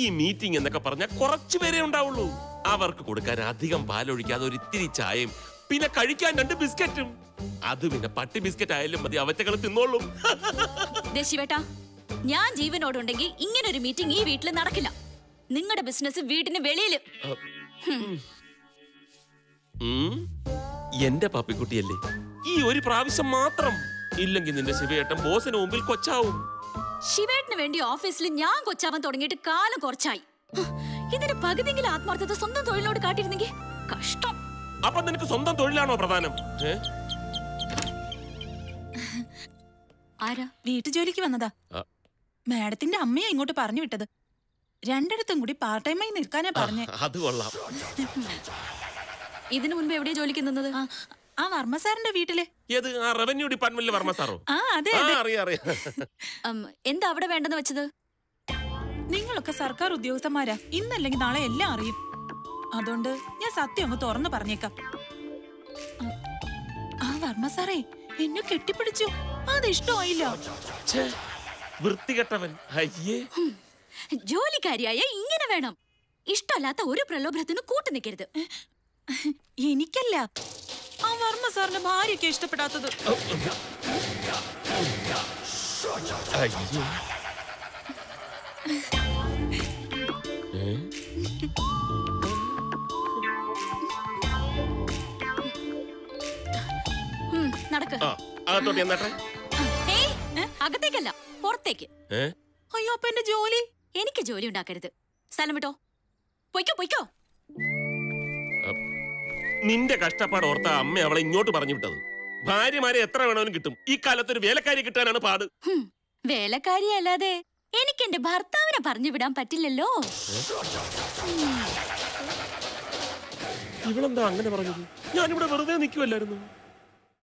ഈ മീറ്റിംഗ് എന്നൊക്കെ പറഞ്ഞാൽ കുറച്ചു പേരേ ഉണ്ടാവുള്ളൂ. അവർക്ക് കൊടുക്കാൻ അധികം പാലൊഴിക്കാതെ ഒരു ഇത്തിരി ചായയും പിന്നെ കഴിക്കാൻ 2 ബിസ്ക്കറ്റും. അത് പിന്നെ പട്ടി ബിസ്ക്കറ്റ് ആയാലും മതി, അവറ്റകൾ തിന്നോളും. ശിവേട്ടാ, ഞാൻ ജീവനോടുണ്ടെങ്കിൽ ഇങ്ങനൊരു മീറ്റിംഗ് ഈ വീട്ടിൽ നടക്കില്ല. നിങ്ങളുടെ ബിസിനസ് വീടിന് വെളിയില്. എന്റെ പപ്പിക്കുട്ടിയല്ലേ, ഈ ഒരു പ്രാവശ്യം മാത്രം. ഇല്ലെങ്കിൽ നിന്റെ ശിവേട്ടൻ ബോസിന് മുമ്പിൽ കൊച്ചാവും. ശിവേട്ടന് വേണ്ടി ഓഫീസിൽ ഞാൻ കൊച്ചാവാൻ തുടങ്ങിയിട്ട് കാലം കുറച്ചായി. ഇതിന് പകുതിയെങ്കിലും ആത്മാർത്ഥത സ്വന്തം തൊഴിലിനോട് കാട്ടിയിരുന്നെങ്കിൽ കഷ്ടം. അപ്പൊ നിനക്ക് സ്വന്തം തൊഴിലാണോ പ്രധാനം? ആരാ? വീട്ടു ജോലിക്ക് വന്നതാ. മാഡത്തിന്റെ അമ്മയെ ഇങ്ങോട്ട് പറഞ്ഞു വിട്ടത്. രണ്ടിടത്തും കൂടി പാർട്ട് ടൈമായി നിൽക്കാനാ പറഞ്ഞേ. അത് കൊള്ളാം. ഇതിനു മുൻപ് എവിടെയാ ജോലിക്ക് നിന്നത്? ആ വർമ്മ സാറിന്റെ വീട്ടില്. ഏത്? ആ റവന്യൂ ഡിപ്പാർട്ട്മെന്റിലെ വർമ്മ സാറോ? അതെ. എന്താ അവിടെ വേണ്ടെന്ന് വെച്ചത്? നിങ്ങളൊക്കെ സർക്കാർ ഉദ്യോഗസ്ഥന്മാരാ, ഇന്നല്ലെങ്കിൽ നാളെ എല്ലാം അറിയും. അതുകൊണ്ട് ഞാൻ സത്യം അങ്ങ് തുറന്നു പറഞ്ഞേക്കാം. ആ വർമ്മ സാറേ എന്നെ കെട്ടിപ്പിടിച്ചു. അത് ഇഷ്ടമായില്ല. വൃത്തികെട്ടവൻ. ജോലിക്കാരിയായ ഇങ്ങനെ വേണം. ഇഷ്ടമല്ലാത്ത ഒരു പ്രലോഭനത്തിന് കൂട്ടു നിൽക്കരുത്. എനിക്കല്ല, ആ വർമ്മ സാറിന്റെ ഭാര്യയ്ക്ക് ഇഷ്ടപ്പെടാത്തത്. നടക്ക്. അകത്തേക്കല്ല, പുറത്തേക്ക്. അയ്യോ, അപ്പൊ എന്റെ ജോലി? എനിക്ക് ജോലി ഉണ്ടാക്കരുത്. സ്ഥലം വിട്ടോ. പൊയ്ക്കോ പൊയ്ക്കോ. നിന്റെ കഷ്ടപ്പാട് ഓർത്ത അമ്മ അവളെ ഇങ്ങോട്ട് പറഞ്ഞു വിട്ടത്. ഭാര്യമാരെ എത്ര വേണമെങ്കിലും കിട്ടും, ഈ കാലത്ത് ഒരു വേലക്കാരി കിട്ടാനാണ് പാട്. വേലക്കാരി അല്ലാതെ എനിക്ക് എന്റെ ഭർത്താവിനെ പറഞ്ഞു വിടാൻ പറ്റില്ലല്ലോ. ഇവളെന്താ അങ്ങനെ പറഞ്ഞത്? ഞാനിവിടെ വെറുതെ നിൽക്കുവല്ലായിരുന്നു.